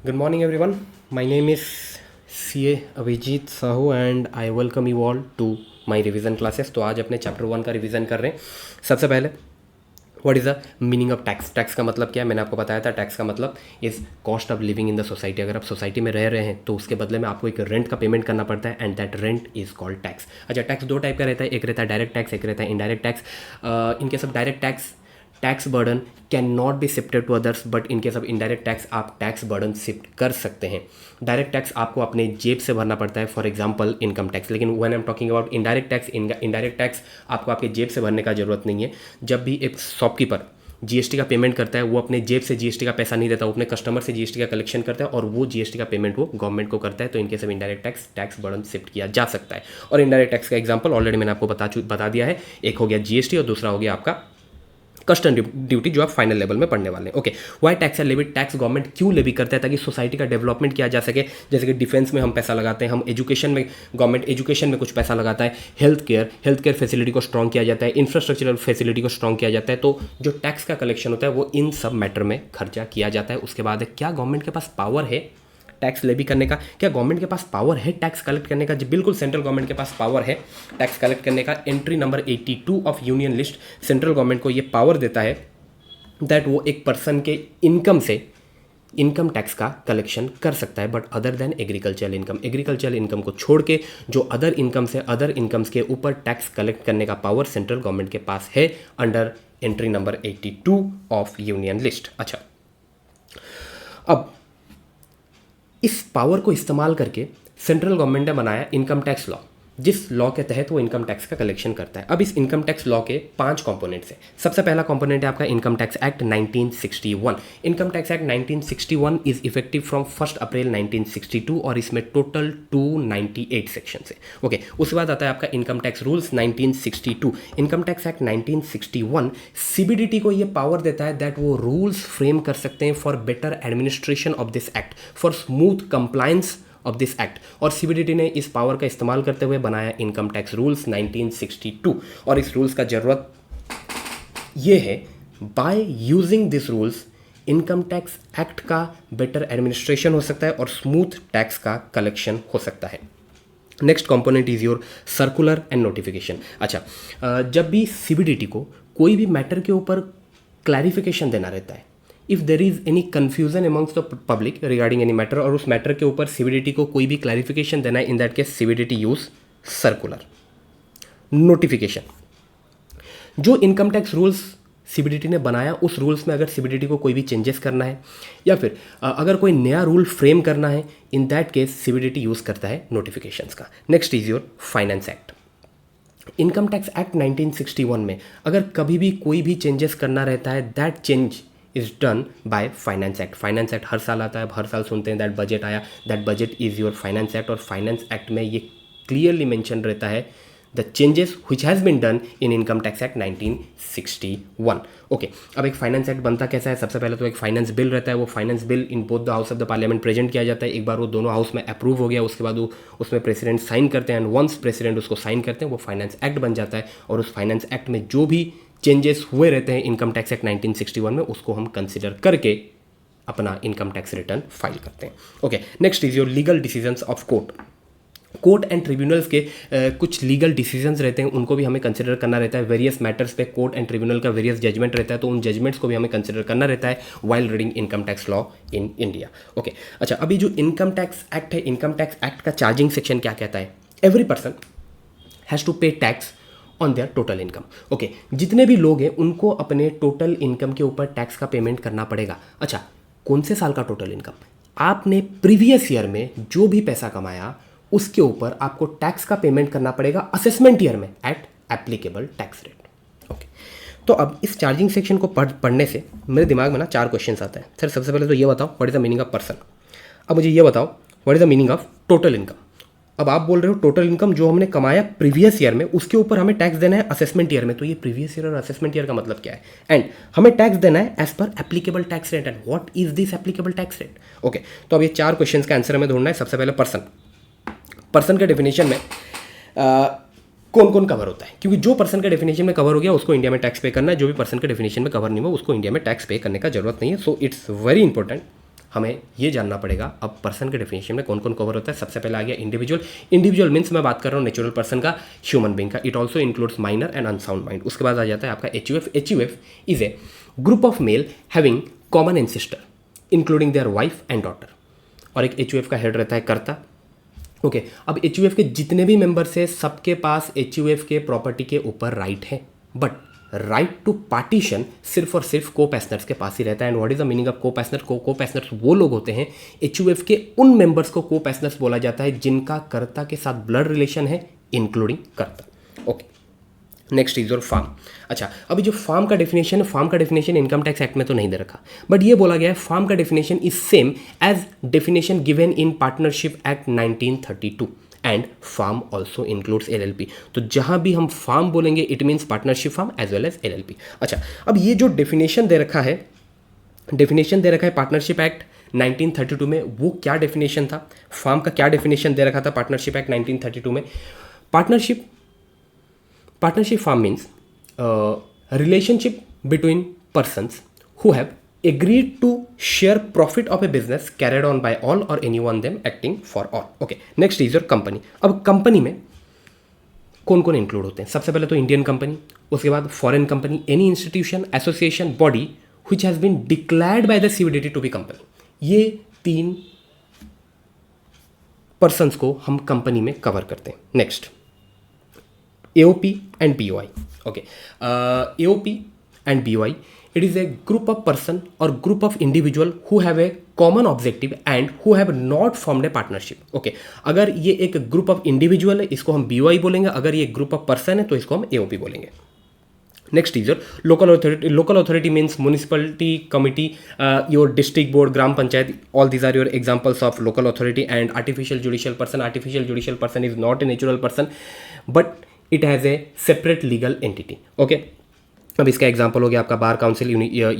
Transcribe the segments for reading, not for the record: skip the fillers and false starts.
Good morning, everyone. My name is CA Abhijit Sahu and I welcome you all to my revision classes. तो आज अपने chapter 1 का revision कर रहे हैं। सबसे पहले what is the meaning of tax. Tax का मतलब क्या है, मैंने आपको बताया था। टैक्स का मतलब is cost of living in the society. अगर आप सोसाइटी में रह रहे हैं तो उसके बदले में आपको एक रेंट का पेमेंट करना पड़ता है and that rent is called tax. अच्छा, टैक्स दो टाइप का रहता है, एक रहता है डायरेक्ट टैक्स, एक रहता है indirect tax. In case of direct tax tax burden can not be shifted to others, but in case of indirect tax आप टैक्स बर्डन शिफ्ट कर सकते हैं। डायरेक्ट टैक्स आपको अपने जेब से भरना पड़ता है, फॉर एग्जांपल इनकम टैक्स। लेकिन when I am talking about indirect tax आपको आपके जेब से भरने का जरूरत नहीं है। जब भी एक शॉपकीपर जीएसटी का पेमेंट करता है, वो अपने जेब से जीएसटी का पैसा नहीं देता, वो अपने कस्टमर से जीएसटी का कलेक्शन करता है और वो जीएसटी का पेमेंट वो गवर्नमेंट को करता है। तो इनके सब इनडायरेक्ट टैक्स बर्डन शिफ्ट किया जा सकता है। और इनडायरेक्ट टैक्स का एग्जांपल ऑलरेडी मैंने आपको बता दिया है। एक हो गया जीएसटी और दूसरा हो गया आपका कस्टम ड्यूटी, जो आप फाइनल लेवल में पढ़ने वाले हैं। ओके, व्हाई टैक्स है लेविड। टैक्स गवर्नमेंट क्यों लेवी करता है? ताकि सोसाइटी का डेवलपमेंट किया जा सके। जैसे कि डिफेंस में हम पैसा लगाते हैं, हम एजुकेशन में, गवर्नमेंट एजुकेशन में कुछ पैसा लगाता है, हेल्थ केयर फैसिलिटी को स्ट्रॉन्ग किया जाता है, इंफ्रास्ट्रक्चरल फैसिलिटी को स्ट्रॉन्ग किया जाता है। तो जो टैक्स का कलेक्शन होता है वो इन सब मैटर में खर्चा किया जाता है। उसके बाद क्या गवर्नमेंट के पास पावर है टैक्स लेवी करने का? क्या गवर्नमेंट के पास पावर है टैक्स कलेक्ट करने का? जी बिल्कुल, सेंट्रल गवर्नमेंट के पास पावर है टैक्स कलेक्ट करने का। Entry number 82 of union list central government को ये पावर देता है दैट वो एक पर्सन के इनकम से इनकम टैक्स का कलेक्शन कर सकता है, but other than agricultural income को छोड़ के जो अदर इनकम्स के ऊपर टैक्स कलेक्ट करने का पावर सेंट्रल गवर्नमेंट के पास है under entry number 82 of union list. अच्छा, अब इस पावर को इस्तेमाल करके सेंट्रल गवर्नमेंट ने बनाया इनकम टैक्स लॉ, जिस लॉ के तहत वो इनकम टैक्स का कलेक्शन करता है। अब इस इनकम टैक्स लॉ के 5 कंपोनेंट्स हैं। सबसे पहला कंपोनेंट है आपका income tax act 1961। Income tax act 1961 is effective from 1 अप्रैल 1962 और इसमें टोटल 298 सेक्शन है। ओके, उसके बाद आता है आपका income tax rules 1962। Income tax act 1961 CBDT को ये पावर देता है दैट वो रूल्स फ्रेम कर सकते हैं for better administration of this act, for smooth compliance of this act. और सीबीडीटी ने इस पावर का इस्तेमाल करते हुए बनाया इनकम टैक्स रूल्स 1962। और इस रूल्स का जरूरत ये है, by using this rules income tax act का बेटर एडमिनिस्ट्रेशन हो सकता है और स्मूथ टैक्स का कलेक्शन हो सकता है। Next component is your circular and notification. अच्छा, जब भी सीबीडीटी को कोई भी मैटर के ऊपर क्लैरिफिकेशन देना रहता है, if there is any confusion amongst the public regarding any matter, और उस मैटर के ऊपर सीबीडीटी को कोई भी क्लैरिफिकेशन देना है, in that case CBDT use circular. Notification, जो इनकम टैक्स रूल्स सीबीडीटी ने बनाया उस रूल्स में अगर सीबीडीटी को कोई भी चेंजेस करना है या फिर अगर कोई नया रूल फ्रेम करना है, in that case CBDT use करता है नोटिफिकेशंस का। Next is your finance act. Income tax act 1961 में अगर कभी भी कोई भी चेंजेस करना रहता है, that change is done by finance act. Finance act हर साल आता है, हर साल सुनते हैं दैट बजट आया, that budget is your finance act. और फाइनेंस एक्ट में ये क्लियरली मेंशन रहता है the changes which has been done in income tax act 1961। Okay, अब एक फाइनेंस एक्ट बनता कैसा है? सबसे पहले तो एक फाइनेंस बिल रहता है। वो finance bill in both the house of the parliament present किया जाता है। एक बार वो दोनों हाउस में अप्रूव हो गया, उसके बाद वो उसमें प्रेसिडेंट साइन करते हैं एंड वंस प्रेसिडेंट उसको साइन करते हैं वो फाइनेंस एक्ट बन जाता है। और उस फाइनेंस एक्ट में जो भी चेंजेस हुए रहते हैं इनकम टैक्स एक्ट 1961 में, उसको हम कंसिडर करके अपना इनकम टैक्स रिटर्न फाइल करते हैं। Okay, next is your legal decisions of court and tribunals के कुछ लीगल डिसीजंस रहते हैं, उनको भी हमें कंसिडर करना रहता है। वेरियस मैटर्स पे कोर्ट एंड ट्रिब्यूनल का वेरियस जजमेंट रहता है, तो उन जजमेंट्स को भी हमें कंसिडर करना रहता है while reading income tax law in India. Okay, अच्छा, अभी जो इनकम टैक्स एक्ट है, इनकम टैक्स एक्ट का चार्जिंग सेक्शन क्या कहता है? Every person has to pay tax on their total income. Okay, जितने भी लोग हैं उनको अपने टोटल इनकम के ऊपर टैक्स का पेमेंट करना पड़ेगा। अच्छा, कौन से साल का टोटल इनकम? आपने प्रीवियस ईयर में जो भी पैसा कमाया उसके ऊपर आपको टैक्स का पेमेंट करना पड़ेगा असेसमेंट ईयर में at applicable tax rate. Okay, तो अब इस चार्जिंग सेक्शन को पढ़ने से मेरे दिमाग में ना 4 क्वेश्चंस आते हैं। सर, सबसे पहले तो ये बताओ what is the meaning of person. अब मुझे ये बताओ what is the meaning of total income. अब आप बोल रहे हो टोटल इनकम जो हमने कमाया प्रीवियस ईयर में उसके ऊपर हमें टैक्स देना है असेसमेंट ईयर में, तो ये प्रीवियस ईयर और असेसमेंट ईयर का मतलब क्या है? एंड हमें टैक्स देना है as per applicable tax rate, and what is this applicable tax rate? Okay, तो अब ये 4 क्वेश्चंस का आंसर हमें ढूंढना है। सबसे पहले पर्सन के डेफिनेशन में कौन कौन कवर होता है, क्योंकि जो पर्सन के डेफिनेशन में कवर हो गया उसको इंडिया में टैक्स पे करना है, जो भी पर्सन के डेफिनेशन में कवर नहीं हुआ उसको इंडिया में टैक्स पे करने का जरूरत नहीं है। सो इट्स वेरी इंपॉर्टेंट हमें ये जानना पड़ेगा अब पर्सन के डेफिनेशन में कौन कौन कवर होता है। सबसे पहले आ गया इंडिविजुअल। इंडिविजुअल मीन्स मैं बात कर रहा हूँ नेचुरल पर्सन का, ह्यूमन बींग का। It also includes minor and unsound mind. उसके बाद आ जाता है आपका HUF। HUF is a group of male having common ancestor including their wife and daughter. और एक HUF का हेड रहता है कर्ता। ओके अब HUF के जितने भी मेंबर्स हैं सबके पास HUF के प्रॉपर्टी के ऊपर राइट है, बट राइट टू पार्टीशन सिर्फ और सिर्फ को पैसनर्स के पास ही रहता है। And what is the meaning of को पैसनर? को पैसनर्स वो लोग होते हैं, HUF के उन मेंबर्स को पैसनर्स बोला जाता है जिनका कर्ता के साथ ब्लड रिलेशन है including karta. Okay next is your firm. अच्छा अभी जो फार्म का डेफिनेशन है, फार्म का डेफिनेशन इनकम टैक्स एक्ट में तो नहीं दे रखा, बट ये बोला गया है फार्म का definition is same as definition given in partnership act 1932 and firm also includes LLP। तो जहां भी हम फार्म बोलेंगे it means partnership firm as well as LLP। अच्छा अब ये जो डेफिनेशन दे रखा है पार्टनरशिप एक्ट 1932 में, वो क्या डेफिनेशन था? फार्म का क्या डेफिनेशन दे रखा था पार्टनरशिप एक्ट 1932 में? Partnership farm means relationship between persons who have agreed to share profit of a business carried on by all or any one them acting for all. Okay, next is your company. अब company में कौन कौन include होते हैं? सबसे पहले तो Indian company, उसके बाद foreign company, any institution, association, body which has been declared by the CBDT to be company। ये 3 पर्सन्स को हम कंपनी में कवर करते हैं। Next AOP and BOI. Okay, AOP and BOI, it is a group of person or group of individual who have a common objective and who have not formed a partnership. Okay, अगर ये एक group of individual है इसको हम BOI बोलेंगे, अगर ये group of person है तो इसको हम AOP बोलेंगे। Next is your local authority. Local authority means municipality committee, your district board, gram panchayat, all these are your examples of local authority. And artificial judicial person. Artificial judicial person is not a natural person but it has a separate legal entity. Okay अब इसका example हो गया आपका bar council,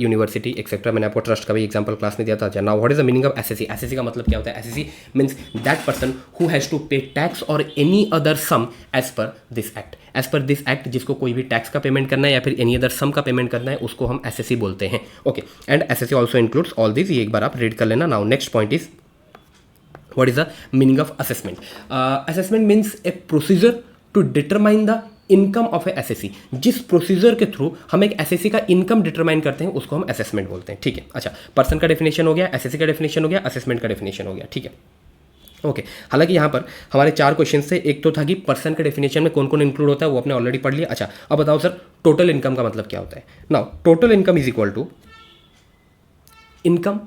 university etcetera. मैंने आपको trust का भी example class में दिया था। Now what is the meaning of assessee? Assessee का मतलब क्या होता है? Assessee means that person who has to pay tax or any other sum as per this act. As per this act जिसको कोई भी टैक्स का पेमेंट करना है या फिर एनी अदर सम का पेमेंट करना है उसको हम एसएससी बोलते हैं। Okay and assessee also includes all this. ये एक बार आप रीड कर लेना। Now next point is what is the meaning of assessment? Assessment means a procedure to determine the income of a assessee. जिस प्रोसीजर के थ्रू हम एक एसएससी का इनकम डिटरमाइन करते हैं उसको हम असेसमेंट बोलते हैं। ठीक है। अच्छा पर्सन का डेफिनेशन हो गया, एसएससी का डेफिनेशन हो गया, असेसमेंट का डेफिनेशन हो गया। ठीक है ओके हालांकि यहाँ पर हमारे 4 क्वेश्चन थे। एक तो था कि पर्सन के डेफिनेशन में कौन कौन इंक्लूड होता है, वो आपने ऑलरेडी पढ़ लिया। अच्छा अब बताओ सर टोटल इनकम का मतलब क्या होता है? Now total income is equal to income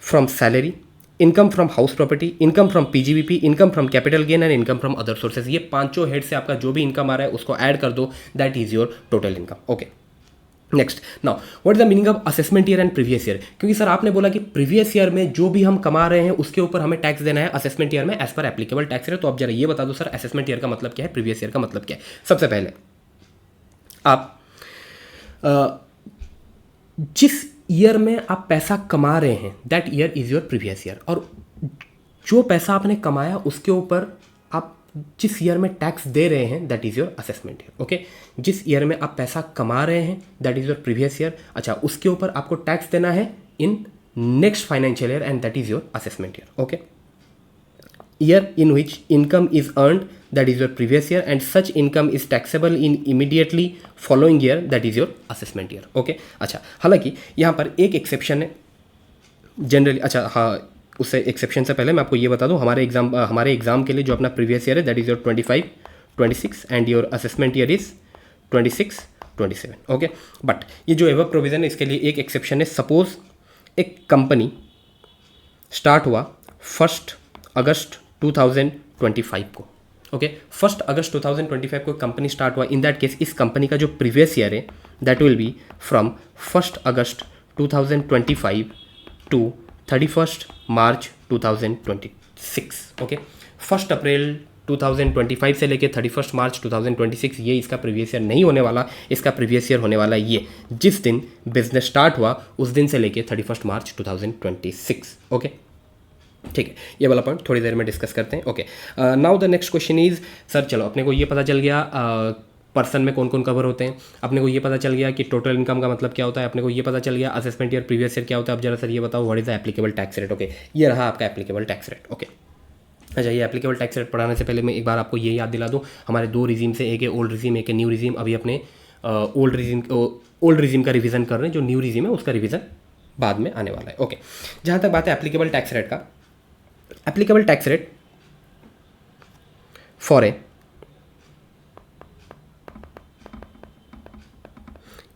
from salary, income from house property, income from PGBP, income from capital gain and income from other sources. ये 5 हेड से आपका जो भी इनकम आ रहा है उसको ऐड कर दो, that is your total income. Okay next now what is the meaning of assessment year and previous year? क्योंकि सर आपने बोला कि प्रीवियस ईयर में जो भी हम कमा रहे हैं उसके ऊपर हमें टैक्स देना है, असेसमेंट ईयर में as per applicable tax rate. तो आप जरा ये बता दो सर असेसमेंट ईयर का मतलब क्या है, प्रीवियस ईयर का मतलब क्या है? सबसे पहले आप जिस ईयर में आप पैसा कमा रहे हैं that year is your previous year, और जो पैसा आपने कमाया उसके ऊपर आप जिस ईयर में टैक्स दे रहे हैं that is your assessment year. Okay जिस ईयर में आप पैसा कमा रहे हैं that is your previous year. अच्छा उसके ऊपर आपको टैक्स देना है in next financial year and that is your assessment year. Okay year in which income is earned that is your previous year and such income is taxable in immediately following year that is your assessment year. Okay अच्छा हालांकि यहाँ पर एक exception है generally. अच्छा हाँ उससे exception से पहले मैं आपको ये बता दूँ हमारे एग्जाम के लिए जो अपना प्रीवियस ईयर है that is your 25, 26 and your assessment year is 26, 27। Okay but ये जो एवर प्रोविजन है इसके लिए एक एक्सेप्शन है। सपोज एक कंपनी स्टार्ट हुआ 1 अगस्त 2025 को। ओके 1 अगस्त 2025 को कंपनी स्टार्ट हुआ। इन दैट केस इस कंपनी का जो प्रीवियस ईयर है that will be from 1 August 2025 to 31 March 2026। Okay 1 April 2025 से लेके 31 मार्च 2026 ये इसका प्रीवियस ईयर नहीं होने वाला। इसका प्रीवियस ईयर होने वाला ये जिस दिन बिजनेस स्टार्ट हुआ उस दिन से लेके 31 मार्च 2026। ओके ठीक है ये वाला पॉइंट थोड़ी देर में डिस्कस करते हैं। Okay now the next question is sir चलो अपने को ये पता चल गया पर्सन में कौन कौन कवर होते हैं। अपने को ये पता चल गया कि टोटल इनकम का मतलब क्या होता है, अपने को ये पता चल गया असेसमेंट ईयर प्रीवियस ईयर क्या होता है। अब जरा सर ये बताओ what is the applicable tax rate. Okay, ये रहा आपका एप्लीकेबल टैक्स रेट। ओके, अच्छा, ये एप्लीकेबल टैक्स रेट पढ़ाने से पहले मैं एक बार आपको ये याद दिला दूँ, हमारे दो रिजीम से, एक है ओल्ड रिजीम, एक है न्यू रिजीम। अभी अपने ओल्ड रिजीम का रिवीजन कर रहे हैं, जो न्यू रिजीम है उसका रिवीजन बाद में आने वाला है। ओके, जहाँ तक बात है एप्लीकेबल टैक्स रेट का, applicable tax rate for a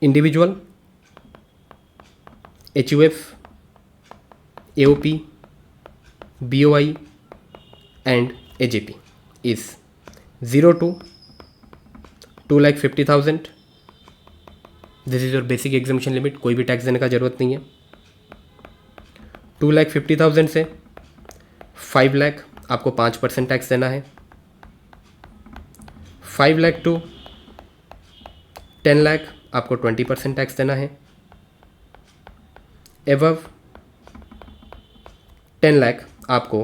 individual, HUF, AOP, BOI and AJP is 0 to 2,50,000. This is your basic exemption limit, कोई भी टैक्स देने का जरूरत नहीं है। 2,50,000 से 5 लाख आपको 5% टैक्स देना है। 5 लाख टू 10 लाख आपको 20% टैक्स देना है। एबव 10 लाख आपको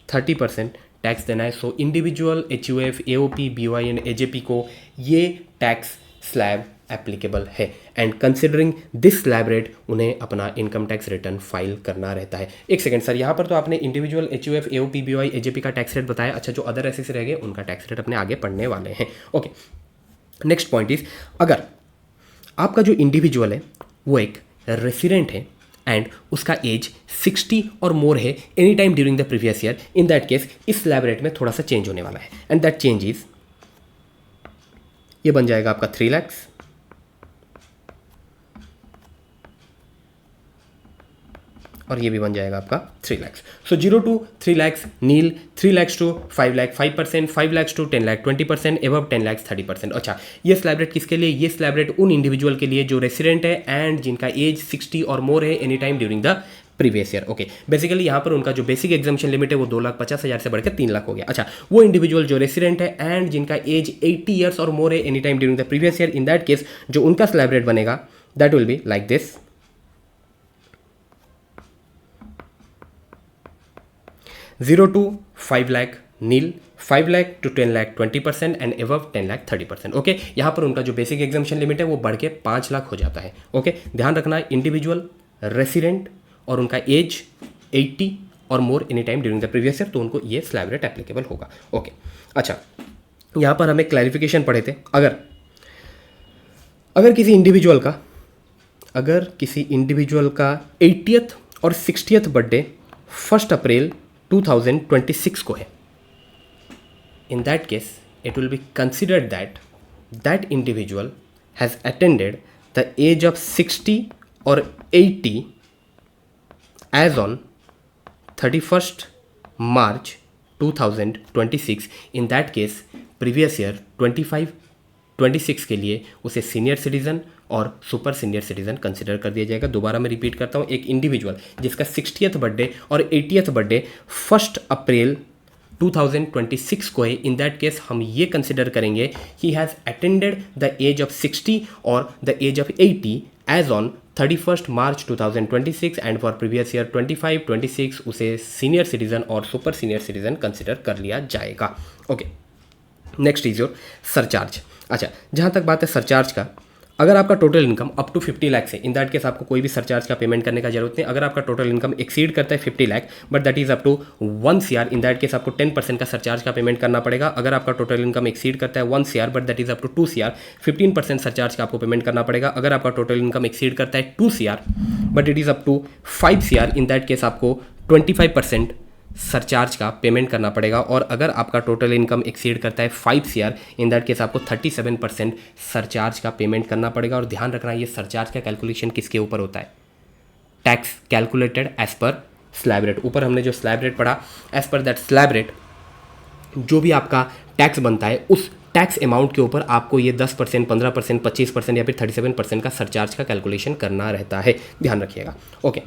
30% टैक्स देना है। So individual, HUF, AOP, BOI and AJP को ये टैक्स स्लैब एप्लीकेबल है and considering this slab rate उन्हें अपना इनकम टैक्स रिटर्न फाइल करना रहता है। एक सेकंड सर, यहाँ पर तो आपने individual, HUF, AOP, BOI, AJP का टैक्स रेट बताया। अच्छा, जो अदर एसेस रह गए उनका टैक्स रेट अपने आगे पढ़ने वाले हैं। ओके, नेक्स्ट पॉइंट इज, अगर आपका जो इंडिविजुअल है वो एक रेसिडेंट है एंड उसका एज 60 और मोर है any time during the previous year, in that case इस स्लैब रेट में थोड़ा सा चेंज होने वाला है एंड दैट चेंज इज, ये बन जाएगा आपका 3 लाख और ये भी बन जाएगा आपका 3 lakh. So 0 to 3 lakh nil, 3 lakh to 5 lakh 5%, 5 lakh to 10 lakh 20%, above 10 lakh 30%। अच्छा, ये स्लैब रेट किसके लिए? ये स्लैब रेट उन इंडिविजुअल के लिए जो रेसिडेंट है एंड जिनका एज 60 और मोर है any time during the previous year. Okay, basically यहाँ पर उनका जो बेसिक एग्जामिशन लिमिट है वो 2,50,000 से बढ़कर 3 लाख हो गया। अच्छा, वो इंडिविजुअल जो रेसिडेंट है एंड जिनका एज 80 ईयर्स और मोर है any time during the previous year, in that case जो उनका स्लैब रेट बनेगा that will be like this, 0 to 5 lakh nil, 5 lakh to 10 lakh 20% and above 10 lakh 30%। Okay, यहाँ पर उनका जो बेसिक एग्जामिशन लिमिट है वो बढ़ के 5 लाख हो जाता है। ओके, ध्यान रखना, इंडिविजुअल, रेसिडेंट और उनका एज 80 और more any time during the previous year, तो उनको ये स्लैब रेट एप्लीकेबल होगा। ओके, अच्छा, यहाँ पर हमें क्लैरिफिकेशन पढ़े थे, अगर किसी इंडिविजुअल का 80th और 60th बर्थडे 1 अप्रैल 2026 को है, in that case it will be considered that that individual has attained the age of 60 or 80 as on 31st March 2026. in that case previous year 25-26 के लिए उसे सीनियर सिटीजन और super senior citizen consider कर दिया जाएगा। दोबारा मैं repeat करता हूँ, एक इंडिविजुअल जिसका 60th बर्थडे और 80th बर्थडे 1 अप्रैल 2026 को है, इन दैट केस हम ये कंसिडर करेंगे he has attended the age of 60 or the age of 80 age on 31st March 2026 and for previous year 25-26 उसे सीनियर सिटीजन और सुपर सीनियर सिटीजन कंसिडर कर लिया जाएगा। Okay, next is your surcharge. अच्छा, जहाँ तक बात है सरचार्ज का, अगर आपका total income up to 50 lakh है, इन दैट केस आपको कोई भी सरचार्ज का पेमेंट करने का जरूरत नहीं। अगर आपका टोटल इनकम एक्सीड करता है 50 lakh but that is up to 1 CR, in that case आपको 10% का सरचार्ज का पेमेंट करना पड़ेगा। अगर आपका टोटल इनकम एक्सीड करता है 1 CR but that is up to 2 CR, 15% surcharge का आपको पेमेंट करना पड़ेगा। अगर आपका टोटल इनकम एक्सीड करता है 2 CR but it is up to 5 CR, in that case आपको 25% सरचार्ज का पेमेंट करना पड़ेगा। और अगर आपका टोटल इनकम एक्सीड करता है 5 CR, इन दैट केस आपको 37% सरचार्ज का पेमेंट करना पड़ेगा। और ध्यान रखना, ये सरचार्ज का कैलकुलेशन किसके ऊपर होता है? Tax calculated as per slab rate. ऊपर हमने जो स्लैब रेट पढ़ा, as per that slab rate जो भी आपका टैक्स बनता है उस टैक्स अमाउंट के ऊपर आपको ये 10%, 15%, 25% या फिर 37% का सरचार्ज का कैलकुलेशन करना रहता है, ध्यान रखिएगा। Okay,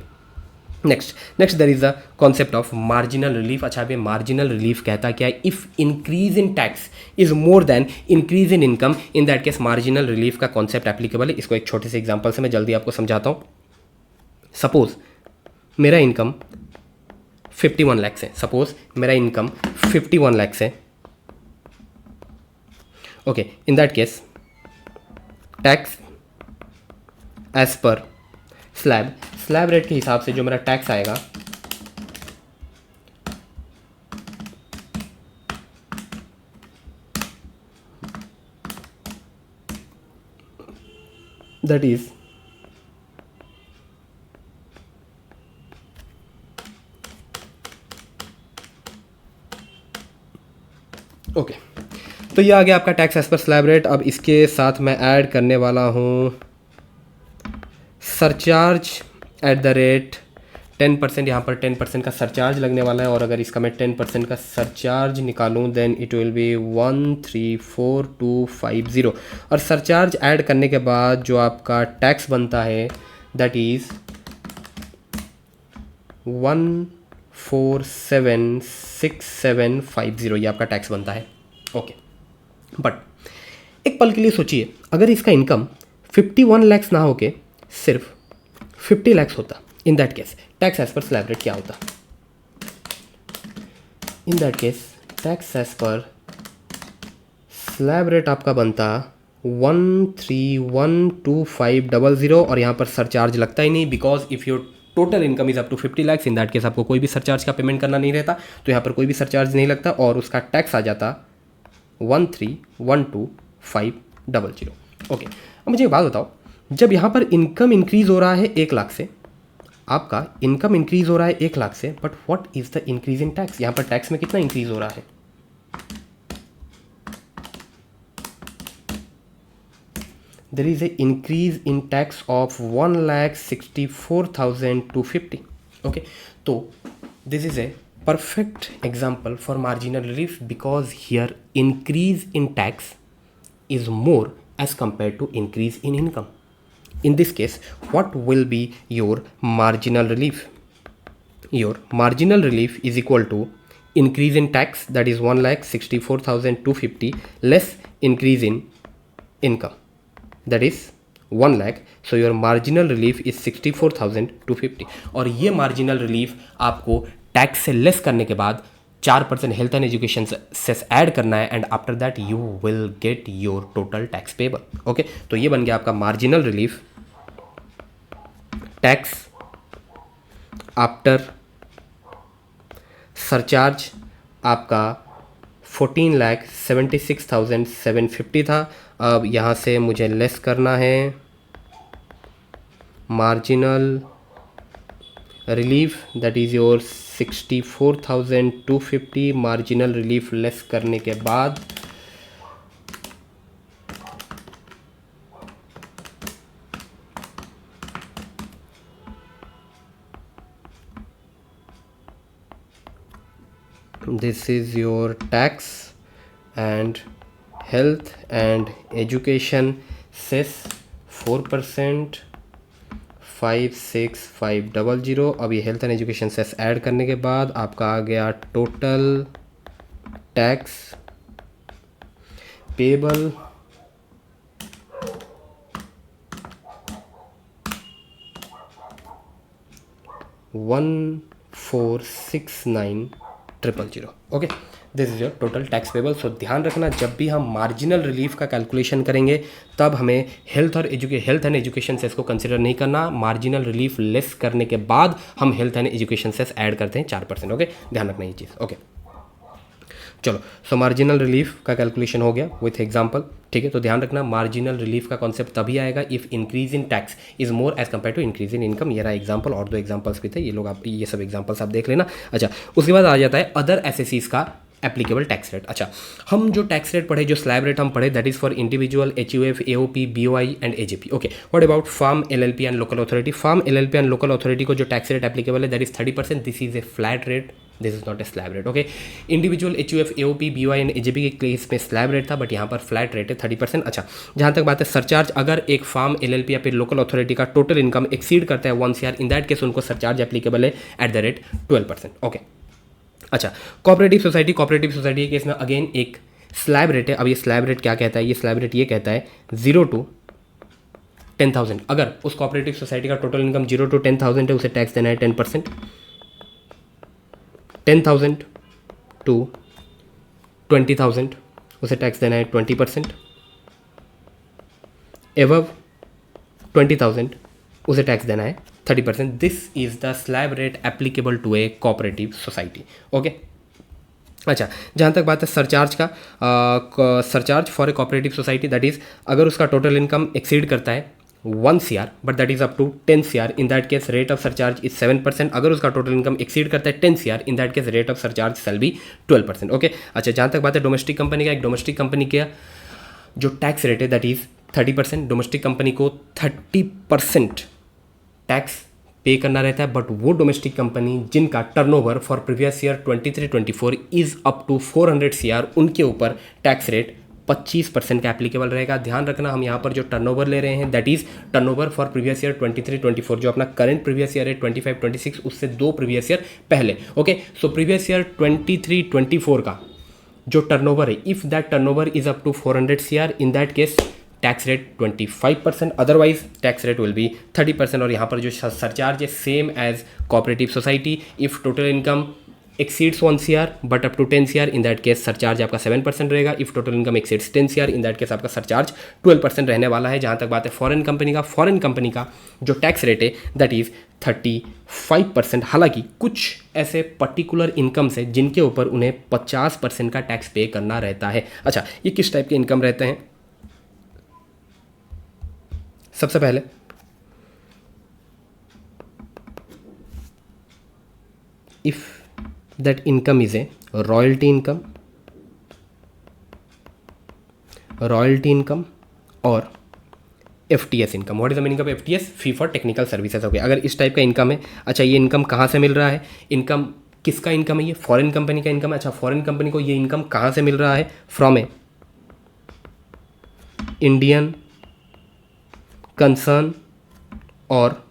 next there is the concept of marginal relief. अच्छा, अभी मार्जिनल रिलीफ कहता क्या है? If increase in tax is more than increase in income, in that case marginal relief का कॉन्सेप्ट एप्लीकेबल है। इसको एक छोटे से एग्जांपल से मैं जल्दी आपको समझाता हूँ। सपोज मेरा इनकम 51 लाख है, सपोज मेरा इनकम 51 लाख है okay, in that case tax as per slab rate के हिसाब से जो मेरा टैक्स आएगा दैट इज ओके, तो ये आ गया आपका tax as per slab rate. अब इसके साथ मैं ऐड करने वाला हूँ सरचार्ज एट द रेट 10%। यहाँ पर 10% का सरचार्ज लगने वाला है, और अगर इसका मैं 10% का सरचार्ज निकालूँ देन इट विल बी 134250। और सरचार्ज ऐड करने के बाद जो आपका टैक्स बनता है दैट इज़ 14676750, ये आपका टैक्स बनता है। ओके, बट एक पल के लिए सोचिए, अगर इसका इनकम 51 लैक्स ना होके सिर्फ 50 लैक्स होता, in that case tax as per slab rate क्या होता? In that case tax as per slab rate आपका बनता 131250, और यहाँ पर सरचार्ज लगता ही नहीं, because if your total income is up to 50 lakhs in that case आपको कोई भी सरचार्ज का पेमेंट करना नहीं रहता, तो यहाँ पर कोई भी सरचार्ज नहीं लगता, और उसका टैक्स आ जाता 131250। ओके, अब मुझे एक बात बताओ, जब यहाँ पर इनकम इंक्रीज हो रहा है 1 लाख से, आपका इनकम इंक्रीज हो रहा है 1 लाख से, but what is the increase in tax? यहाँ पर टैक्स में कितना इंक्रीज हो रहा है? there is a increase in tax of 1,64,250. okay, so this is a perfect example for marginal relief, because here increase in tax is more as compared to increase in income. In this case, what will be your marginal relief? Your marginal relief is equal to increase in tax, that is 1,64,250 less increase in income, that is 1 lakh. so your marginal relief is 64,250, और ये marginal relief आपको tax से less करने के बाद 4% health and education cess add करना है, and after that you will get your total tax payable. Okay, तो ये बन गया आपका marginal relief tax after surcharge आपका 14,76,750 था। अब यहाँ से मुझे लेस करना है marginal relief, that is your 64,250। Marginal relief less करने के बाद this is your tax and health and education cess 4% 56,500। अब ये health and education cess add करने के बाद आपका आ गया total tax payable 1469,000। Okay, this is your total tax payable. So ध्यान रखना, जब भी हम मार्जिनल रिलीफ का कैलकुलेशन करेंगे तब हमें हेल्थ एंड एजुकेशन सेस को कंसिडर नहीं करना। मार्जिनल रिलीफ लेस करने के बाद हम health and education cess add करते हैं 4%। ओके, ध्यान रखना ये चीज़। ओके, चलो, सो मार्जिनल रिलीफ का कैलकुलेशन हो गया विथ एग्जांपल। ठीक है, तो ध्यान रखना मार्जिनल रिलीफ का कॉन्सेप्ट तभी आएगा if increase in tax is more as compare to increase in income. ये रहा एग्जांपल, और 2 एग्जांपल्स भी थे, ये लोग आप ये सब एग्जांपल्स आप देख लेना। अच्छा, उसके बाद आ जाता है अदर एसएससीज का एप्लीकेबल टैक्स रेट। अच्छा, हम जो टैक्स रेट पढ़े, जो स्लैब रेट हम पढ़े, that is for individual, HUF, AOP, BOI and AJP. Okay, what about firm, LLP and local authority? Firm, LLP and local authority को जो टैक्स रेट एप्लीकेबल है that is 30%। This is a flat rate, this is not a slab rate. Okay, individual, HUF, AOP, BOI and AJP के case में slab rate था, but यहाँ पर flat rate है 30%। अच्छा, जहाँ तक बात है सरचार्ज, अगर एक फार्म, एलएलपी या फिर लोकल अथॉरिटी का टोटल इनकम एक्सीड करता है 1 CR, इन दैट केस उनको सरचार्ज एप्लीकेबल है एट द रेट 12%। ओके, अच्छा, कोऑपरेटिव सोसाइटी के केस में अगेन एक स्लैब रेट है। अब ये स्लैब रेट क्या कहता है? ये स्लैब रेट ये कहता है 0 to 10,000। अगर उस कोऑपरेटिव सोसाइटी का टोटल इनकम 0 to 10,000 है, उसे टैक्स देना है 10%। 10,000 to 20,000, उसे टैक्स देना है 20%। एबव 20,000 उसे टैक्स देना है 30%। This is the slab rate applicable to a cooperative society. Okay, अच्छा, जहाँ तक बात है सरचार्ज का, surcharge for a cooperative society that is अगर उसका टोटल इनकम एक्सीड करता है 1 CR but that is up to 10 CR, in that case rate of surcharge is 7%। अगर उसका टोटल इनकम एक्सीड करता है 10 CR, in that case rate of surcharge shall be 12%। Okay, अच्छा, जहाँ तक बात है डोमेस्टिक कंपनी का, एक डोमेस्टिक कंपनी का जो टैक्स रेट है दैट इज 30%। डोमेस्टिक कंपनी को 30% टैक्स पे करना रहता है, बट वो डोमेस्टिक कंपनी जिनका turnover for previous year 23-24 is up to 400 CR, उनके ऊपर टैक्स रेट 25% का एप्लीकेबल रहेगा। ध्यान रखना, हम यहाँ पर जो टर्नओवर ले रहे हैं that is turnover for previous year 23-24, जो अपना करंट प्रीवियस ईयर है 25-26, उससे 2 प्रीवियस ईयर पहले। ओके, सो प्रीवियस ईयर 23-24 का जो टर्नओवर है, if that turnover is up to 400 CR, in that case tax rate 25%, otherwise tax rate will be 30%। और यहाँ पर जो सरचार्ज है same as cooperative society, if total income exceeds 1 CR but up to 10 CR, in that case surcharge आपका 7% रहेगा। If total income exceeds 10 CR, in that case आपका surcharge 12% रहने वाला है। जहाँ तक बात है फॉरेन कंपनी का जो टैक्स रेट है दैट इज़ 35%। हालांकि कुछ ऐसे पर्टिकुलर इनकम्स है जिनके ऊपर उन्हें 50% का टैक्स पे करना रहता है। अच्छा, ये किस टाइप के इनकम रहते हैं? सबसे पहले if that income is a royalty income और FTS income. What is the meaning of FTS? Fee for technical services. Okay, अगर इस टाइप का इनकम है, अच्छा, ये इनकम कहाँ से मिल रहा है? इनकम किसका इनकम है? ये फॉरेन कंपनी का इनकम है। अच्छा, फॉरेन कंपनी को ये इनकम कहाँ से मिल रहा है? फ्रॉम ए इंडियन कंसर्न और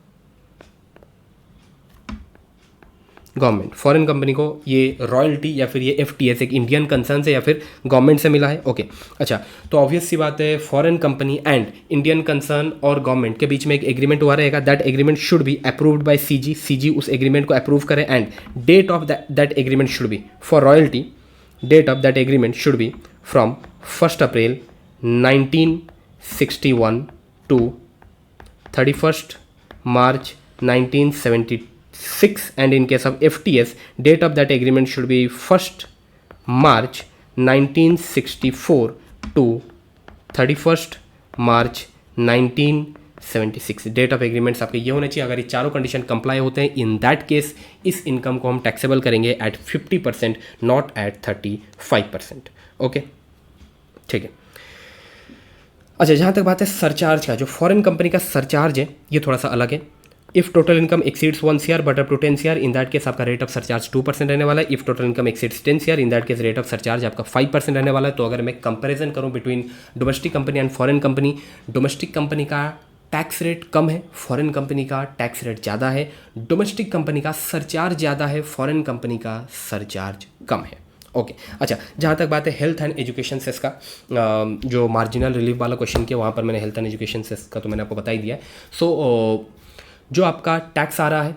गवर्नमेंट। फॉरेन कंपनी को ये रॉयल्टी या फिर ये FTS एक इंडियन कंसर्न से या फिर गवर्नमेंट से मिला है। ओके, अच्छा, तो ऑब्वियस सी बात है foreign company and Indian concern और गवर्नमेंट के बीच में एक एग्रीमेंट हुआ रहेगा। That agreement should be approved by CG उस एग्रीमेंट को अप्रूव करे and date of that agreement should be for royalty, date of that agreement should be from 1 April 1961 to 31 March 1976, and in case of FTS, date of that agreement should be 1 March 1964 to 31 March 1976। Date of agreements आपके ये होने चाहिए। अगर ये चारों condition comply होते हैं, in that case इस इनकम को हम टैक्सेबल करेंगे एट 50%, नॉट एट 35%। ओके, ठीक है। अच्छा, जहाँ तक बात है सरचार्ज का, जो फॉरेन कंपनी का सरचार्ज है ये थोड़ा सा अलग है। If total income exceeds 1 CR but up to 10 CR, in that case आपका रेट ऑफ सरचार्ज 2% रहने वाला है। If total income exceeds 10 CR, in that case rate of surcharge आपका 5% रहने वाला है। तो अगर मैं कंपैरिजन करूं between domestic company and foreign company, domestic company का टैक्स रेट कम है, फॉरेन कंपनी का टैक्स रेट ज़्यादा है। डोमेस्टिक कंपनी का सरचार्ज ज़्यादा है, फॉरेन कंपनी का सरचार्ज कम है। ओके, अच्छा, जहाँ तक बात है हेल्थ एंड एजुकेशन सेस का, जो मार्जिनल रिलीफ वाला क्वेश्चन किया वहाँ पर मैंने हेल्थ एंड एजुकेशन सेस का तो मैंने आपको बता ही दिया है। सो जो आपका टैक्स आ रहा है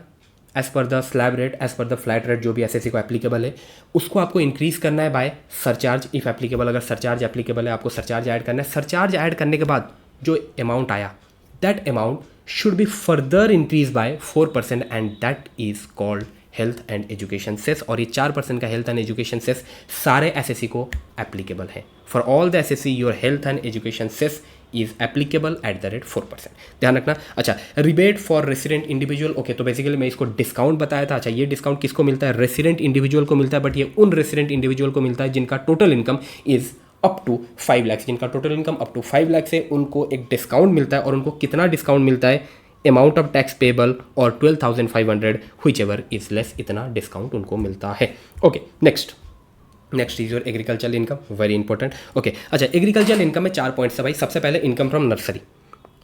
as per the slab rate, as per the flat rate जो भी SSC को एप्लीकेबल है, उसको आपको इंक्रीज़ करना है बाय सरचार्ज इफ़ एप्लीकेबल। अगर सरचार्ज एप्लीकेबल है आपको सरचार्ज ऐड करना है। सरचार्ज ऐड करने के बाद जो अमाउंट आया that amount should be further increase by 4% and that is called health and education cess. और ये 4% का हेल्थ एंड एजुकेशन सेस सारे SSC को एप्लीकेबल है। For all the SSC your health and education cess is applicable at the rate 4%। ध्यान रखना। अच्छा, rebate for resident individual. Okay, तो बेसिकली मैं इसको डिस्काउंट बताया था। अच्छा, ये डिस्काउंट किसको मिलता है? रेसिडेंट इंडिविजुअल को मिलता है, बट ये उन रेसिडेंट इंडिविजुअल को मिलता है जिनका total income is up to 5 lakh. जिनका total income up to 5 lakh से उनको एक डिस्काउंट मिलता है। और उनको कितना डिस्काउंट मिलता है? अमाउंट ऑफ टैक्स पेबल और 12,500 व्हिच एवर इज लेस, इतना डिस्काउंट उनको मिलता है। Okay, next is your agricultural income, very important. Okay, अच्छा, एग्रीकल्चरल इनकम में 4 पॉइंट्स है भाई। सबसे पहले इनकम फ्रॉम नर्सरी।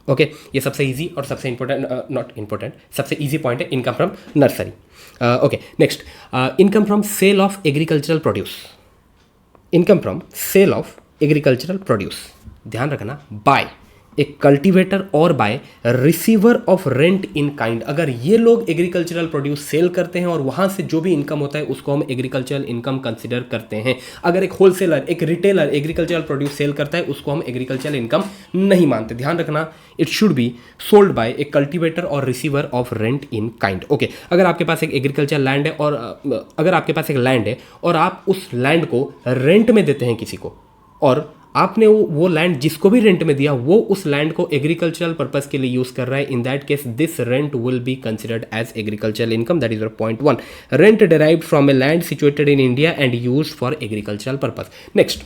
ओके, ये सबसे इजी और सबसे इंपॉर्टेंट, नॉट इंपॉर्टेंट, सबसे इजी पॉइंट है income from nursery. Okay, next income from sale of agricultural produce. Income from sale of agricultural produce, ध्यान रखना, बाय ए कल्टिवेटर और by receiver of rent in kind. अगर ये लोग agricultural produce cell करते हैं और वहाँ से जो भी इनकम होता है उसको हम एग्रीकल्चरल इनकम कंसिडर करते हैं। अगर एक होलसेलर, एक रिटेलर एग्रीकल्चरल प्रोड्यूस सेल करता है उसको हम एग्रीकल्चरल इनकम नहीं मानते। ध्यान रखना, it should be sold by a cultivator और receiver of rent in kind. Okay, अगर आपके पास एक एग्रीकल्चर लैंड है और अगर आपके पास एक लैंड है और आप उस लैंड को रेंट में देते हैं किसी को, और आपने वो लैंड जिसको भी रेंट में दिया वो उस लैंड को एग्रीकल्चरल पर्पस के लिए यूज कर रहा है, in that case this rent will be considered as agricultural income. That is your point 1। Rent derived from a land situated in India and used for agricultural purpose. Next,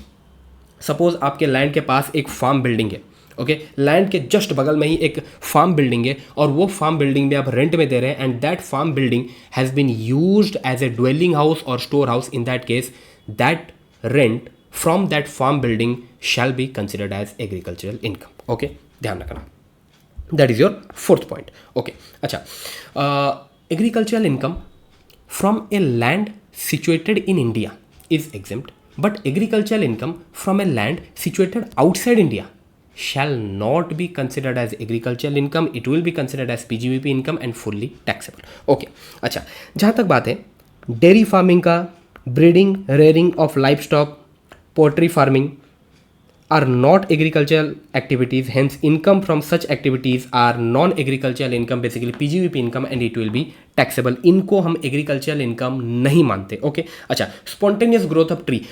suppose आपके land के पास एक farm building है। Okay, land के just बगल में ही एक farm building है और वो फार्म बिल्डिंग में आप रेंट में दे रहे हैं and that farm building has been used as a dwelling house और store house. In that case that rent from that farm building shall be considered as agricultural income. Okay, ध्यान रखना, that is your 4th point. Okay, अच्छा, agricultural income from a land situated in India is exempt, but agricultural income from a land situated outside India shall not be considered as agricultural income. It will be considered as PGBP income and fully taxable. Okay, अच्छा, जहाँ तक बात है dairy farming का, breeding rearing of life stock, poultry farming are not agricultural activities, hence income from such activities are non-agricultural income, basically PGBP income, and it will be taxable. इनको हम agricultural income नहीं मानते। Okay, अच्छा, spontaneous growth of tree,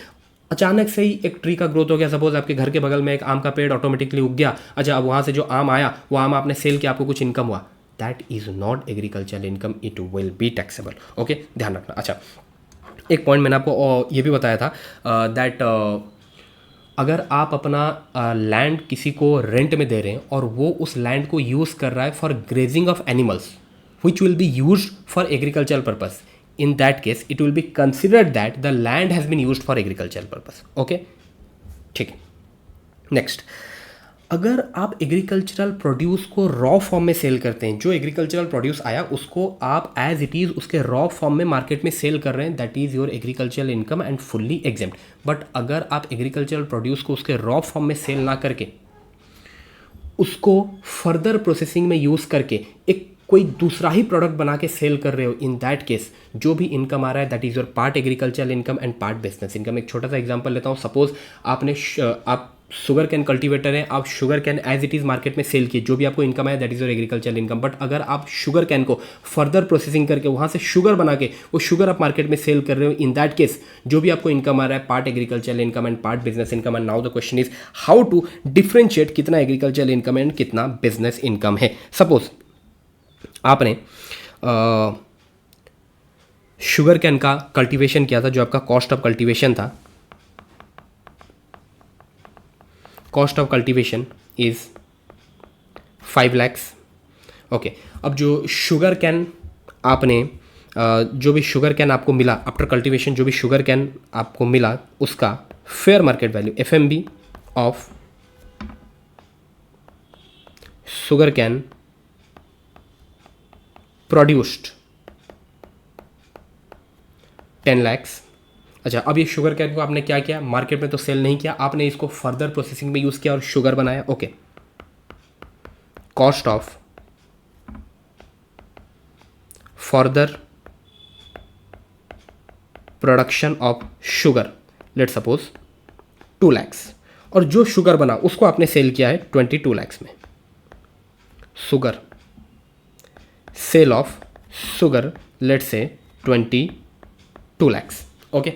अचानक से ही एक tree का growth हो गया। सपोज आपके घर के बगल में एक आम का पेड़ ऑटोमेटिकली उग गया। अच्छा, अब वहाँ से जो आम आया वो आम आपने सेल किया, आपको कुछ इनकम हुआ, that is not agricultural income, it will be taxable. Okay, ध्यान रखना। अच्छा, एक पॉइंट मैंने आपको ये भी बताया था दैट अगर आप अपना लैंड किसी को रेंट में दे रहे हैं और वो उस लैंड को यूज़ कर रहा है for grazing of animals which will be used for agricultural purpose, in that case it will be considered that the land has been used for agricultural purpose. Okay, ठीक है। नेक्स्ट, अगर आप agricultural produce को raw form में sale करते हैं, जो agricultural produce आया उसको आप एज इट इज़ उसके रॉ फॉर्म में मार्केट में सेल कर रहे हैं, that is your agricultural income and fully exempt. But अगर आप एग्रीकल्चरल प्रोड्यूस को उसके रॉ फॉर्म में सेल ना करके उसको फर्दर प्रोसेसिंग में यूज़ करके एक कोई दूसरा ही प्रोडक्ट बना के सेल कर रहे हो, इन दैट केस जो भी इनकम आ रहा है that is your part agricultural income and part business income. एक छोटा सा एग्जांपल लेता हूँ। सपोज आप शुगर कैन कल्टीवेटर है, आप sugar cane as it is market में सेल किए, जो भी आपको इनकम आया that is your agricultural income. But अगर आप शुगर कैन को फर्दर प्रोसेसिंग करके वहाँ से शुगर बना के वो शुगर आप मार्केट में सेल कर रहे हो, इन दैट केस जो भी आपको इनकम आ रहा है part agricultural income and part business income. And now the question is how to differentiate कितना एग्रीकल्चरल इनकम एंड कितना बिजनेस इनकम है। सपोज आपने शुगर कैन का कल्टीवेशन किया था, जो आपका कॉस्ट ऑफ कल्टीवेशन था, cost of cultivation is 5 lakhs। Okay, अब जो शुगर कैन आपने जो भी शुगर कैन आपको मिला आफ्टर कल्टीवेशन, जो भी शुगर कैन आपको मिला उसका fair market value FMB of sugar cane produced 10 lakhs। अच्छा, अब ये शुगर कैन को आपने क्या किया, मार्केट में तो सेल नहीं किया, आपने इसको फर्दर प्रोसेसिंग में यूज़ किया और शुगर बनाया। Okay, cost of further production of sugar let suppose 2 lakhs, और जो शुगर बना उसको आपने सेल किया है 22 lakhs में। Sugar sale of sugar let's say 22 lakhs। Okay,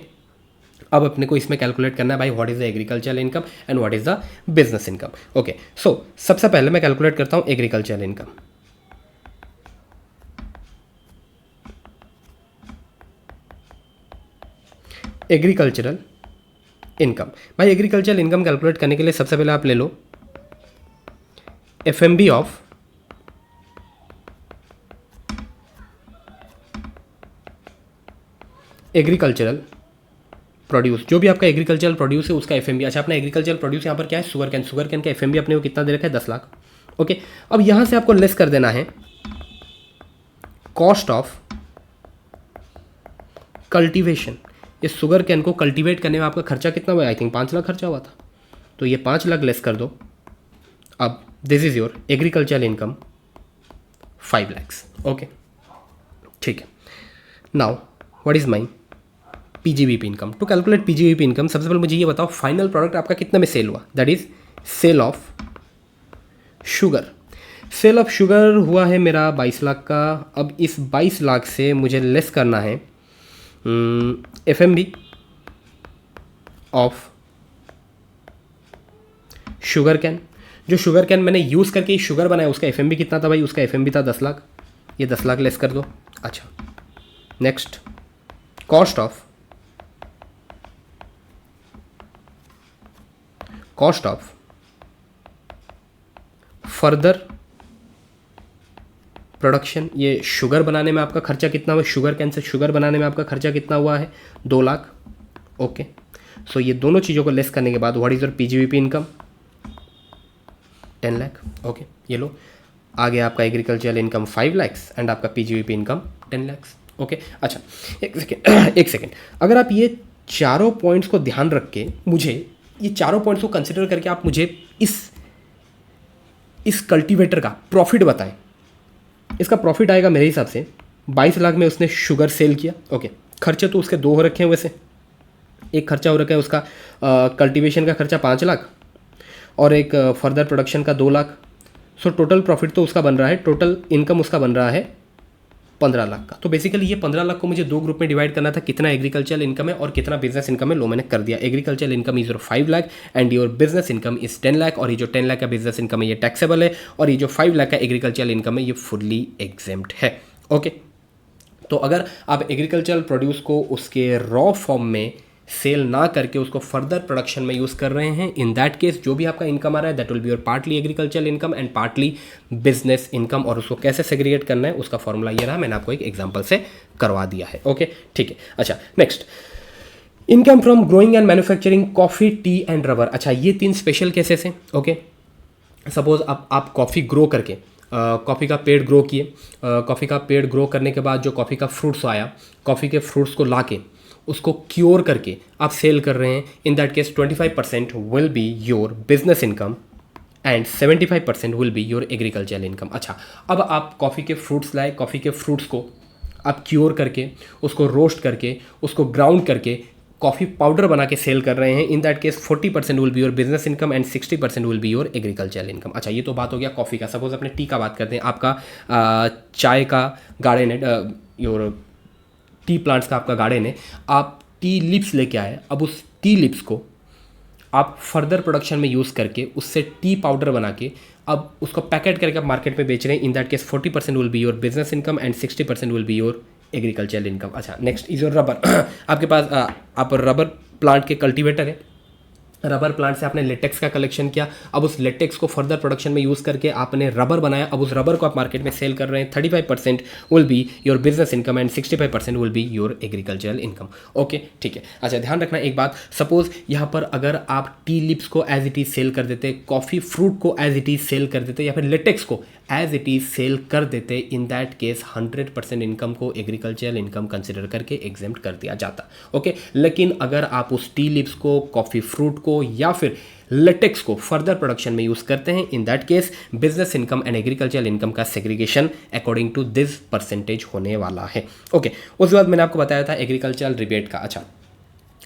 अब अपने को इसमें कैलकुलेट करना है भाई what is the agricultural income and what is the business income. Okay, so सबसे पहले मैं कैलकुलेट करता हूं एग्रीकल्चरल इनकम। एग्रीकल्चरल इनकम, भाई एग्रीकल्चरल इनकम कैलकुलेट करने के लिए सबसे पहले आप ले लो FMB ऑफ एग्रीकल्चरल प्रोड्यूस, जो भी आपका एग्रीकल्चरल प्रोड्यूस है उसका FMB। अच्छा, अपना एग्रीकल्चरल प्रोड्यूस यहाँ पर क्या है, शुगर कैन। शुगर कैन का FMB अपने को कितना दे रखा है, 10 लाख। ओके, अब यहाँ से आपको लेस कर देना है कॉस्ट ऑफ कल्टीवेशन। ये शुगर कैन को कल्टीवेट करने में आपका खर्चा कितना हुआ, आई थिंक 5 लाख खर्चा हुआ था, तो ये 5 लाख लेस कर दो। अब this is your agriculture income 5 lakhs. Okay, ठीक है. Now what is my PGVP income. To calculate PGVP income सबसे पहले मुझे ये बताओ फाइनल प्रोडक्ट आपका कितने में सेल हुआ. That is sale of sugar. Sale of sugar हुआ है मेरा 22 लाख का. अब इस 22 लाख से मुझे लेस करना है एफएमबी ऑफ शुगर कैन. जो शुगर कैन मैंने यूज़ करके शुगर बनाया उसका एफएमबी कितना था भाई. उसका एफएमबी था 10 लाख. ये 10 लाख लेस कर दो. अच्छा, next cost of further production. ये शुगर बनाने में आपका खर्चा कितना हुआ. शुगर कैन से शुगर बनाने में आपका खर्चा कितना हुआ है 2 लाख. ओके, सो ये दोनों चीज़ों को लेस करने के बाद what is your PGVP income 10 lakh. Okay, ये लो आ गया आपका एग्रीकल्चरल इनकम 5 lakhs एंड आपका पीजीवीपी इनकम 10 lakhs. ओके, अच्छा एक सेकेंड. अगर आप ये चारों पॉइंट्स को ध्यान रख के मुझे ये चारों पॉइंट्स को कंसिडर करके आप मुझे इस कल्टीवेटर का प्रॉफिट बताएं. इसका प्रॉफिट आएगा मेरे हिसाब से 22 लाख में उसने शुगर सेल किया. ओके, खर्चे तो उसके 2 हो रखे हैं वैसे. एक खर्चा हो रखा है उसका कल्टीवेशन का खर्चा 5 लाख और एक फर्दर प्रोडक्शन का 2 लाख. सो टोटल प्रॉफिट तो उसका बन रहा है, टोटल इनकम उसका बन रहा है 15 लाख का. तो बेसिकली ये 15 लाख को मुझे 2 ग्रुप में डिवाइड करना था. कितना एग्रीकल्चर इनकम है और कितना बिजनेस इनकम है. लो मैंने कर दिया. Agriculture income is your 5 lakh and your business income is 10 lakh. और ये जो 10 लाख का बिजनेस इनकम है ये टैक्सेबल है और ये जो 5 लाख का एग्रीकल्चर इनकम है ये फुल्ली एग्जेम्प्ट है. ओके, तो अगर आप एग्रीकल्चरल प्रोड्यूस को उसके रॉ फॉर्म में सेल ना करके उसको फर्दर प्रोडक्शन में यूज़ कर रहे हैं, इन दैट केस जो भी आपका इनकम आ रहा है that will be your partly agricultural income and partly business income. और उसको कैसे सेग्रीगेट करना है उसका फॉर्मूला ये रहा, मैंने आपको एक एग्जांपल से करवा दिया है. ओके, ठीक है. अच्छा, next income from growing and manufacturing coffee, T and rubber. अच्छा, ये 3 स्पेशल केसेस हैं. ओके, सपोज आप कॉफ़ी ग्रो करके कॉफ़ी का पेड़ ग्रो किए. कॉफ़ी का पेड़ ग्रो करने के बाद जो कॉफ़ी का फ्रूट्स आया, कॉफ़ी के फ्रूट्स को ला के उसको क्योर करके आप सेल कर रहे हैं. In that case 25% will be your business income and 75% will be your agricultural income. अच्छा, अब आप कॉफ़ी के फ्रूट्स लाए, कॉफ़ी के फ्रूट्स को आप क्योर करके उसको रोस्ट करके उसको ग्राउंड करके कॉफ़ी पाउडर बना के सेल कर रहे हैं. In that case 40% will be your business income and 60% will be your agricultural income. अच्छा, ये तो बात हो गया कॉफ़ी का. सपोज अपने टी का बात करते हैं. आपका चाय का गार्डन है, योर टी प्लांट्स का आपका गार्डन है. आप टी लिप्स लेके आए. अब उस टी लिप्स को आप फर्दर प्रोडक्शन में यूज़ करके उससे टी पाउडर बना के अब उसको पैकेट करके आप मार्केट में बेच रहे हैं. In that case 40% will be your business income and 60% will be your agricultural income. अच्छा, नेक्स्ट इज योर रबर. आपके पास आप रबर प्लांट के कल्टीवेटर है. रबर प्लांट से आपने लेटेक्स का कलेक्शन किया. अब उस लेटेक्स को फर्दर प्रोडक्शन में यूज़ करके आपने रबर बनाया. अब उस रबर को आप मार्केट में सेल कर रहे हैं. 35% will be your business income and 65% will be your agricultural income. Okay, ठीक है. अच्छा, ध्यान रखना एक बात. सपोज यहाँ पर अगर आप टी लिप्स को एज इट इज़ सेल कर देते, कॉफ़ी फ्रूट को एज इट इज़ सेल कर देते या फिर लेटेक्स को एज इट इज़ सेल कर देते, इन दैट केस 100% इनकम को एग्रीकल्चरल इनकम कंसिडर करके एग्जेम्प्ट कर दिया जाता. ओके, लेकिन अगर आप उस टी लिप्स को, कॉफ़ी फ्रूट को या फिर लेटेक्स को फर्दर प्रोडक्शन में यूज़ करते हैं, in that case business income and agricultural income का segregation according to this percentage होने वाला है. ओके, उसके बाद मैंने आपको बताया था एग्रीकल्चरल रिबेट का. अच्छा,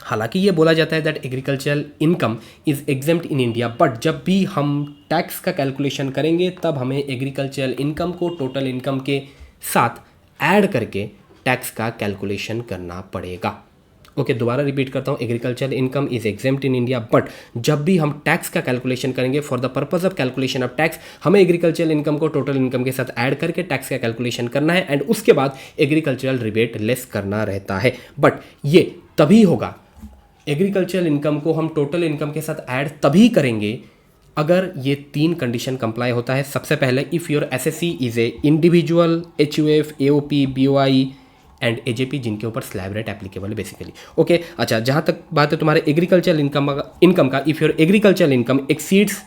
हालांकि ये बोला जाता है that agricultural income is exempt in India, but जब भी हम टैक्स का कैलकुलेशन करेंगे तब हमें एग्रीकल्चरल इनकम को टोटल इनकम के साथ ऐड करके टैक्स का कैलकुलेशन करना पड़ेगा. ओके, दोबारा रिपीट करता हूँ. Agricultural income is exempt in India, but जब भी हम टैक्स का कैलकुलेशन करेंगे for the purpose of calculation of tax हमें एग्रीकल्चरल इनकम को टोटल इनकम के साथ ऐड करके टैक्स का कैलकुलेशन करना है एंड उसके बाद एग्रीकल्चरल रिबेट लेस करना रहता है. बट ये तभी होगा, एग्रीकल्चरल इनकम को हम टोटल इनकम के साथ ऐड तभी करेंगे अगर ये 3 कंडीशन कंप्लाई होता है. सबसे पहले, if your SSC is a individual, HUF, AOP, BOI and AJP जिनके ऊपर स्लैब रेट एप्लीकेबल है बेसिकली. ओके, अच्छा, जहाँ तक बात है तुम्हारे एग्रीकल्चरल इनकम का, if your agricultural income exceeds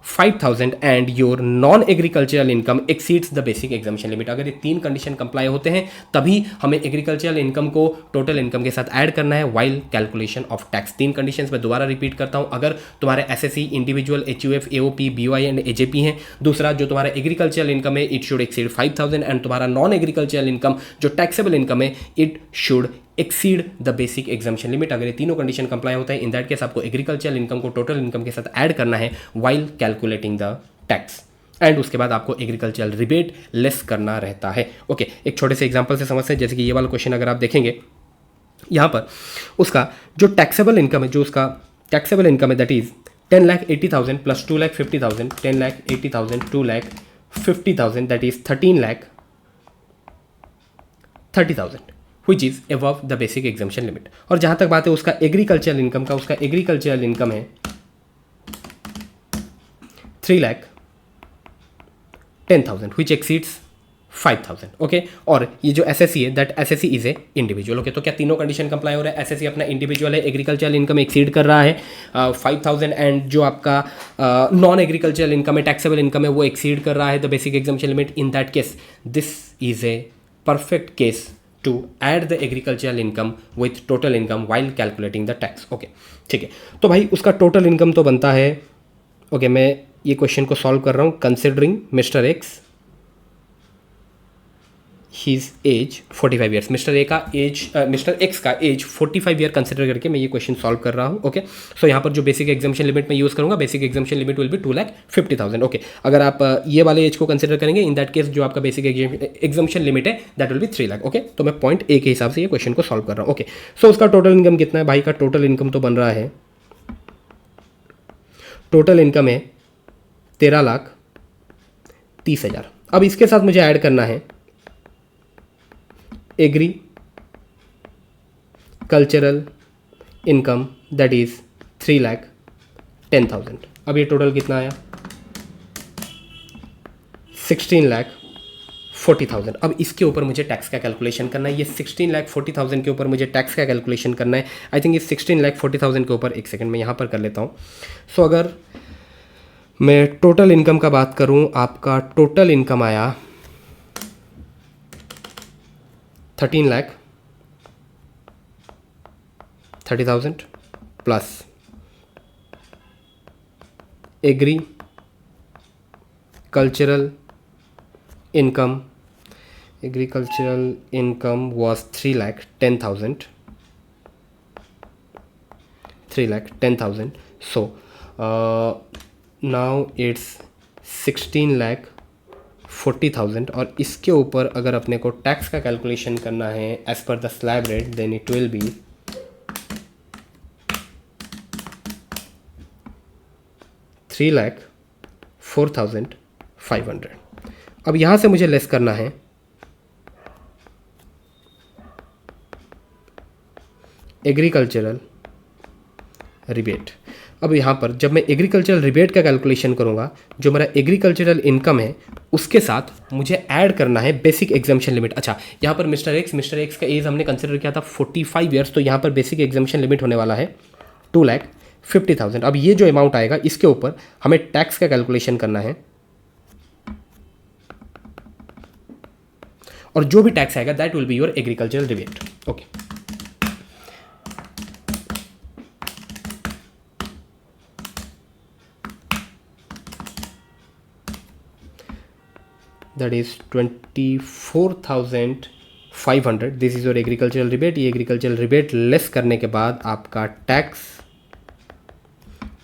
5,000 and your non agricultural income exceeds the basic exemption limit. अगर ये तीन कंडीशन कंप्लाई होते हैं तभी हमें एग्रीकल्चरल इनकम को टोटल इनकम के साथ ऐड करना है वाइल कैलकुलेशन ऑफ टैक्स। तीन कंडीशंस मैं दोबारा रिपीट करता हूं। अगर तुम्हारे SSC, individual, HUF, AOP, BY and AJP हैं। दूसरा, जो तुम्हारा एग्रीकल्चरल इनकम है इट शुड एक्सीड 5,000 एंड तुम्हारा नॉन एग्रीकल्चरल इनकम जो टैक्सेबल इनकम है it should exceed the basic exemption limit. अगर ये तीनों कंडीशन कंप्लाई होता है इन दैट केस आपको एग्रीकल्चरल इनकम को टोटल इनकम के साथ ऐड करना है while calculating the tax and उसके बाद आपको एग्रीकल्चरल रिबेट लेस करना रहता है। ओके, एक छोटे से एग्जांपल से समझते हैं। जैसे कि ये वाला क्वेश्चन अगर आप देखेंगे यहाँ पर उसका जो टैक्सेबल इनकम है, जो उसका टैक्सेबल इनकम है that is 10,80,000 plus 2,50,000, 10,80,000, 2,50,000 that is 13,30,000 which is above the basic exemption limit। और जहाँ तक बात है उसका एग्रीकल्चरल इनकम का, उसका एग्रीकल्चरल इनकम है 3,10,000 which exceeds 5,000। ओके, और ये जो एसएससी है that SSC is a individual. Okay, तो क्या तीनों कंडीशन कंप्लाई हो रहा है? एसएससी अपना इंडिविजुअल है, एग्रीकल्चरल इनकम एक्सीड कर रहा है 5,000 एंड जो आपका नॉन एग्रीकल्चरल इनकम है, टैक्सेबल इनकम है वो एक्सीड कर रहा है the basic exemption limit. In that case this is a perfect case to add the agricultural income with total income while calculating the tax। Okay, ठीक है। तो भाई उसका टोटल इनकम तो बनता है, ओके मैं ये क्वेश्चन को सॉल्व कर रहा हूँ considering mister X his age 45 years. Mister X का एज 45 ईयर कंसिडर करके मैं ये क्वेश्चन सॉल्व कर रहा हूँ। ओके, सो यहाँ पर जो बेसिक एग्जामेशन लिमिट मैं यूज़ करूँगा, basic exemption limit will be 2,50,000। Okay, अगर आप ये वाले एज को कंसिडर करेंगे इन दैट केस जो आपका बेसिक एग्जामेशन लिमिट है that will B 3 lakh. Okay, तो मैं पॉइंट ए के हिसाब से ये क्वेश्चन को सॉल्व कर रहा हूँ। ओके, सो उसका टोटल इनकम कितना है? भाई का टोटल इनकम तो बन रहा है, टोटल इनकम है 13,30,000। अब इसके साथ मुझे ऐड करना है एग्रीकल्चरल इनकम दैट इज 3,10,000। अब ये टोटल कितना आया? 16,40,000। अब इसके ऊपर मुझे टैक्स का कैलकुलेशन करना है। ये 16,40,000 के ऊपर मुझे टैक्स का कैलकुलेशन करना है। आई थिंक इस 16,40,000 के ऊपर एक सेकंड में यहाँ पर कर लेता हूँ। सो अगर मैं टोटल इनकम का बात करूँ, आपका टोटल इनकम आया 13,30,000 plus agricultural income was 3,10,000। So now it's 16,40,000 और इसके ऊपर अगर अपने को टैक्स का कैलकुलेशन करना है as per the slab rate then it will be 3,04,500। अब यहाँ से मुझे लेस करना है एग्रीकल्चरल रिबेट। अब यहाँ पर जब मैं एग्रीकल्चरल रिबेट का कैलकुलेशन करूँगा, जो मेरा एग्रीकल्चरल इनकम है उसके साथ मुझे ऐड करना है बेसिक एग्जामेशन लिमिट। अच्छा, यहाँ पर मिस्टर एक्स का एज हमने कंसिडर किया था 45 ईयर्स, तो यहाँ पर बेसिक एग्जामेशन लिमिट होने वाला है 2,50,000। अब ये जो अमाउंट आएगा इसके ऊपर हमें टैक्स का कैलकुलेशन करना है और जो भी टैक्स आएगा that will be your agricultural rebate. Okay, that is 24,500। This is your agricultural rebate. ये एग्रीकल्चरल रिबेट लेस करने के बाद आपका टैक्स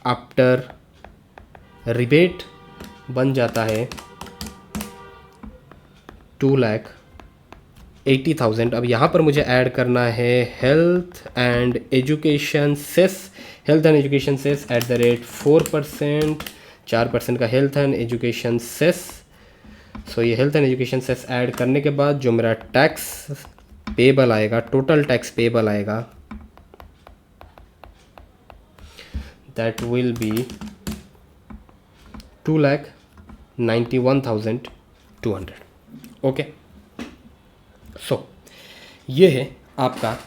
आफ्टर रिबेट बन जाता है 2,80,000। अब यहाँ पर मुझे ऐड करना है health and education cess. Health and education cess at the rate 4%, 4% का health and education cess. So ये health and education cess add करने के बाद जो मेरा टैक्स पेबल आएगा, टोटल टैक्स पेबल आएगा that will be 2,91,200। Okay, so ये है आपका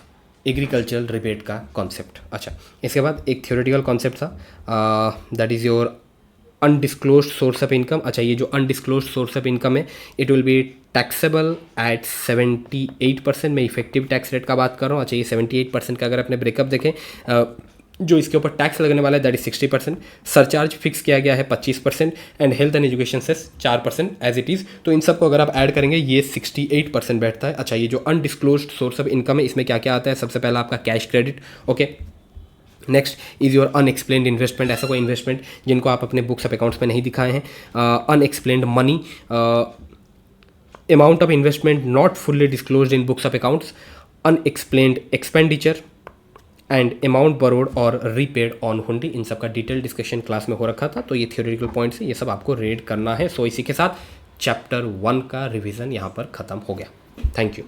एग्रीकल्चरल रिबेट का कॉन्सेप्ट। अच्छा, इसके बाद एक थ्योरेटिकल कॉन्सेप्ट था that is your undisclosed source of income. अच्छा, ये जो अनडिस्क्लोज सोर्स ऑफ इनकम है it will be taxable at 78%। मैं इफेक्टिव टैक्स रेट का बात कर रहा हूँ। अच्छा, ये 78% का अगर अपने ब्रेकअप देखें, जो इसके ऊपर टैक्स लगने वाला है दैट इज 60%। सरचार्ज फिक्स किया गया है 25% and health and education cess 4% as it is. तो इन सबको अगर आप ऐड करेंगे ये 68% बैठता है। अच्छा, ये जो अनडिस्क्लोज सोर्स ऑफ इनकम है इसमें क्या क्या आता है? सबसे पहला आपका cash credit, okay. Next is your unexplained investment, ऐसा कोई इन्वेस्टमेंट जिनको आप अपने बुक्स ऑफ अकाउंट्स में नहीं दिखाए हैं। Unexplained money, amount of investment not fully disclosed in books of accounts, unexplained expenditure and amount borrowed और रीपेड ऑन हुंडी। इन सब का डिटेल डिस्कशन क्लास में हो रखा था, तो ये थियोरेटिकल पॉइंट्स है, ये सब आपको रीड करना है। सो इसी के साथ चैप्टर 1 का रिवीजन यहाँ पर ख़त्म हो गया। Thank you.